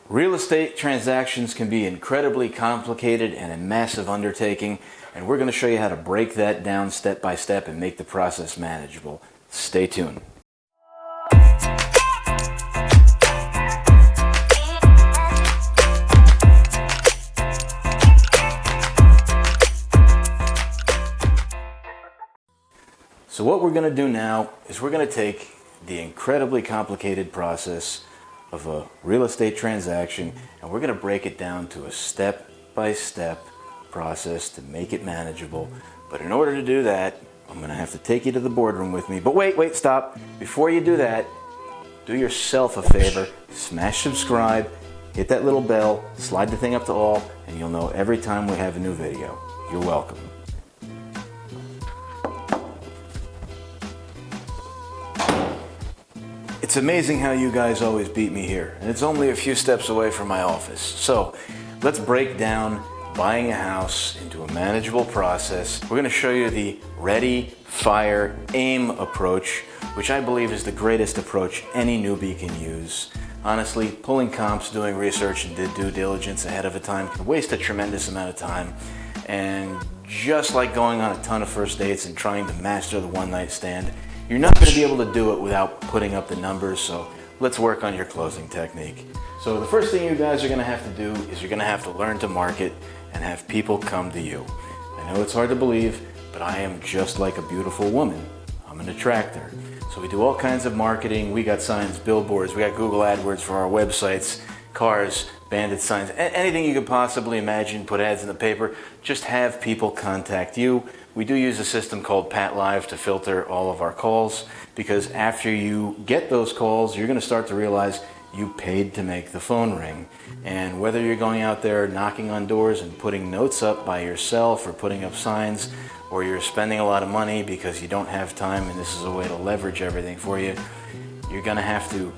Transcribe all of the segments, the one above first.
Real estate transactions can be incredibly complicated and a massive undertaking, and we're going to show you how to break that down step by step and make the process manageable. Stay tuned. So what we're going to do now is we're going to take the incredibly complicated process of a real estate transaction and we're going to break it down to a step-by-step process to make it manageable. But in order to do that, I'm going to have to take you to the boardroom with me. But wait, stop. Before you do that, do yourself a favor, smash subscribe, hit that little bell, slide the thing up to all, and you'll know every time we have a new video. You're welcome. It's amazing how you guys always beat me here, and it's only a few steps away from my office. So let's break down buying a house into a manageable process. We're going to show you the ready, fire, aim approach, which I believe is the greatest approach any newbie can use. Honestly, pulling comps, doing research, and due diligence ahead of a time can waste a tremendous amount of time. And just like going on a ton of first dates and trying to master the one-night stand, you're not going to be able to do it without putting up the numbers, so let's work on your closing technique. So the first thing you guys are going to have to do is you're going to have to learn to market and have people come to you. I know it's hard to believe, but I am just like a beautiful woman. I'm an attractor. So we do all kinds of marketing. We got signs, billboards, we got Google AdWords for our websites, cars, bandit signs, anything you could possibly imagine, put ads in the paper, just have people contact you. We do use a system called Pat Live to filter all of our calls, because after you get those calls, you're going to start to realize you paid to make the phone ring. And whether you're going out there knocking on doors and putting notes up by yourself or putting up signs, or you're spending a lot of money because you don't have time and this is a way to leverage everything for you, you're going to have to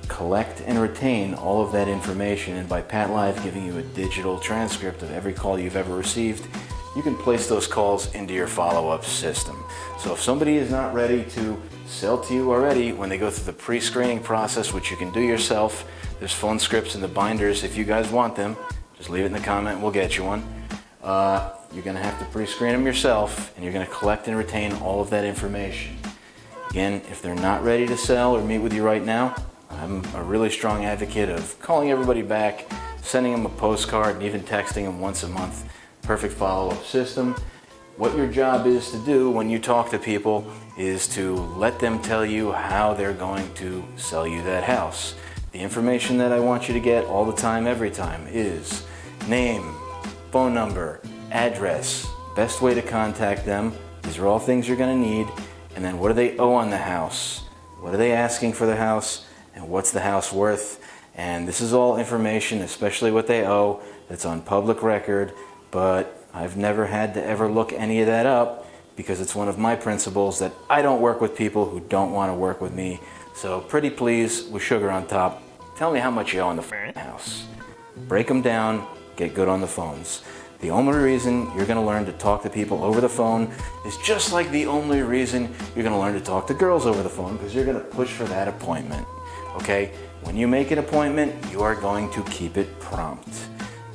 collect and retain all of that information. And by Pat Live giving you a digital transcript of every call you've ever received, you can place those calls into your follow-up system. So if somebody is not ready to sell to you already, when they go through the pre-screening process, which you can do yourself, there's phone scripts in the binders if you guys want them. Just leave it in the comment and we'll get you one. You're going to have to pre-screen them yourself, and you're going to collect and retain all of that information. Again, if they're not ready to sell or meet with you right now, I'm a really strong advocate of calling everybody back, sending them a postcard, and even texting them once a month. Perfect follow-up system. What your job is to do when you talk to people is to let them tell you how they're going to sell you that house. The information that I want you to get all the time, every time, is name, phone number, address, best way to contact them. These are all things you're going to need. And then what do they owe on the house? What are they asking for the house? And what's the house worth? And this is all information, especially what they owe, that's on public record. But I've never had to ever look any of that up, because it's one of my principles that I don't work with people who don't want to work with me. So pretty please, with sugar on top, tell me how much you owe on the house. Break them down, get good on the phones. The only reason you're going to learn to talk to people over the phone is just like the only reason you're going to learn to talk to girls over the phone, because you're going to push for that appointment. Okay? When you make an appointment, you are going to keep it prompt.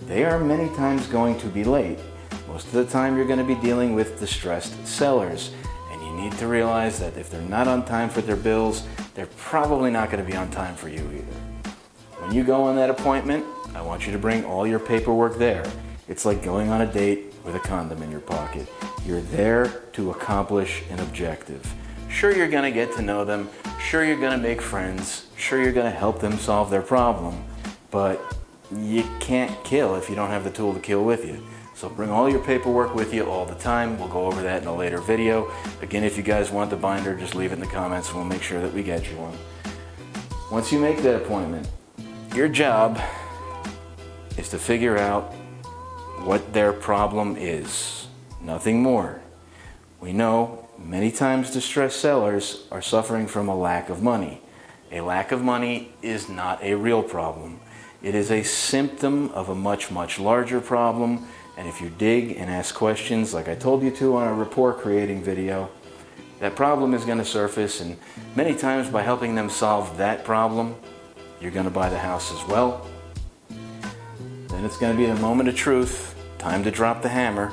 They are many times going to be late. Most of the time you're going to be dealing with distressed sellers, and you need to realize that if they're not on time for their bills, they're probably not going to be on time for you either. When you go on that appointment, I want you to bring all your paperwork there. It's like going on a date with a condom in your pocket. You're there to accomplish an objective. Sure, you're going to get to know them. Sure, you're going to make friends. Sure, you're going to help them solve their problem. But you can't kill if you don't have the tool to kill with you. So bring all your paperwork with you all the time. We'll go over that in a later video. Again, if you guys want the binder, just leave it in the comments and we'll make sure that we get you one. Once you make that appointment, your job is to figure out what their problem is. Nothing more. We know many times distressed sellers are suffering from a lack of money. A lack of money is not a real problem. It is a symptom of a much, much larger problem. And if you dig and ask questions like I told you to on our rapport creating video, that problem is going to surface, and many times by helping them solve that problem, you're going to buy the house as well. Then it's going to be the moment of truth, time to drop the hammer.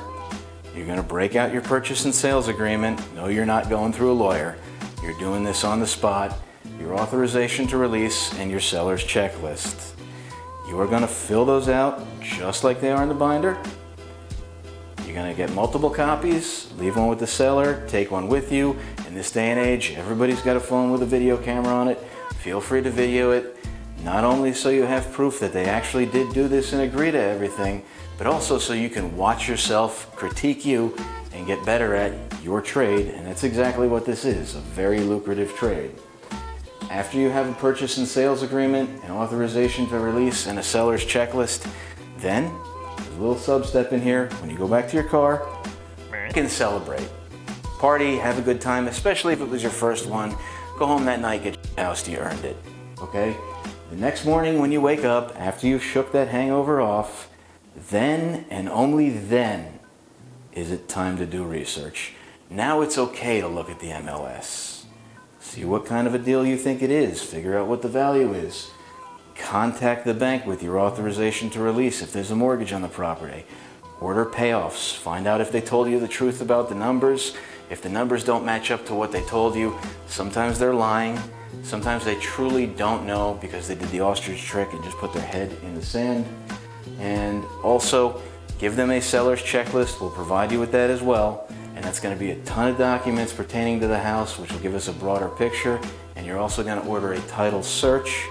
You're going to break out your purchase and sales agreement. No, you're not going through a lawyer. You're doing this on the spot. Your authorization to release and your seller's checklist. You are going to fill those out just like they are in the binder. You're going to get multiple copies, leave one with the seller, take one with you. In this day and age, everybody's got a phone with a video camera on it. Feel free to video it, not only so you have proof that they actually did do this and agree to everything, but also so you can watch yourself, critique you, and get better at your trade. And that's exactly what this is, a very lucrative trade. After you have a purchase and sales agreement, an authorization to release, and a seller's checklist, then there's a little sub-step in here. When you go back to your car, you can celebrate. Party, have a good time, especially if it was your first one. Go home that night, get your house, you earned it, okay? The next morning when you wake up, after you've shook that hangover off, then and only then is it time to do research. Now it's okay to look at the MLS. See what kind of a deal you think it is. Figure out what the value is. Contact the bank with your authorization to release if there's a mortgage on the property. Order payoffs. Find out if they told you the truth about the numbers. If the numbers don't match up to what they told you, sometimes they're lying. Sometimes they truly don't know because they did the ostrich trick and just put their head in the sand. And also, give them a seller's checklist. We'll provide you with that as well. And that's going to be a ton of documents pertaining to the house, which will give us a broader picture. And you're also going to order a title search.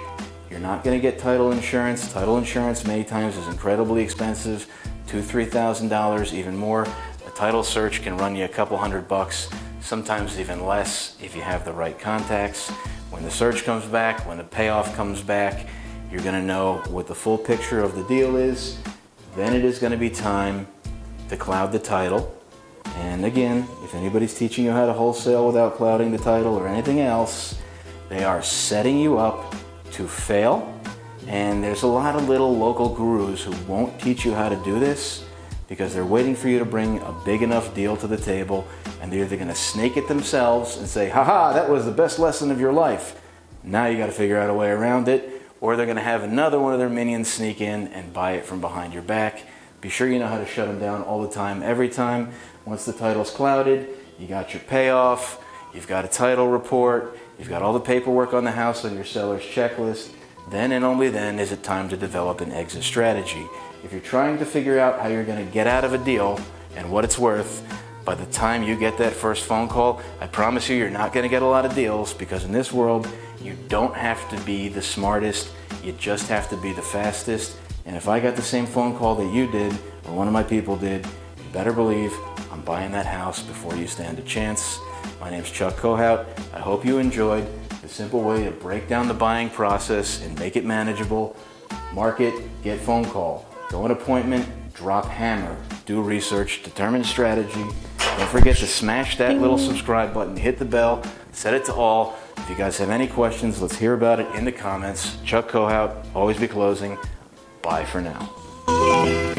You're not going to get title insurance. Title insurance many times is incredibly expensive, $2,000, $3,000, even more. A title search can run you a couple $100, sometimes even less if you have the right contacts. When the search comes back, when the payoff comes back, you're going to know what the full picture of the deal is. Then it is going to be time to cloud the title. And again, if anybody's teaching you how to wholesale without clouding the title or anything else, they are setting you up to fail. And there's a lot of little local gurus who won't teach you how to do this because they're waiting for you to bring a big enough deal to the table, and they're either going to snake it themselves and say, haha, that was the best lesson of your life. Now you got to figure out a way around it, or they're going to have another one of their minions sneak in and buy it from behind your back. Be sure you know how to shut them down all the time, every time. Once the title's clouded, you got your payoff, you've got a title report, you've got all the paperwork on the house on your seller's checklist. Then and only then is it time to develop an exit strategy. If you're trying to figure out how you're going to get out of a deal and what it's worth, by the time you get that first phone call, I promise you you're not going to get a lot of deals, because in this world, you don't have to be the smartest, you just have to be the fastest. And if I got the same phone call that you did, or one of my people did, you better believe I'm buying that house before you stand a chance. My name's Chuck Kohout. I hope you enjoyed the simple way to break down the buying process and make it manageable. Market, get phone call, go an appointment, drop hammer, do research, determine strategy. Don't forget to smash that little subscribe button, hit the bell, set it to all. If you guys have any questions, let's hear about it in the comments. Chuck Kohout, always be closing. Bye for now.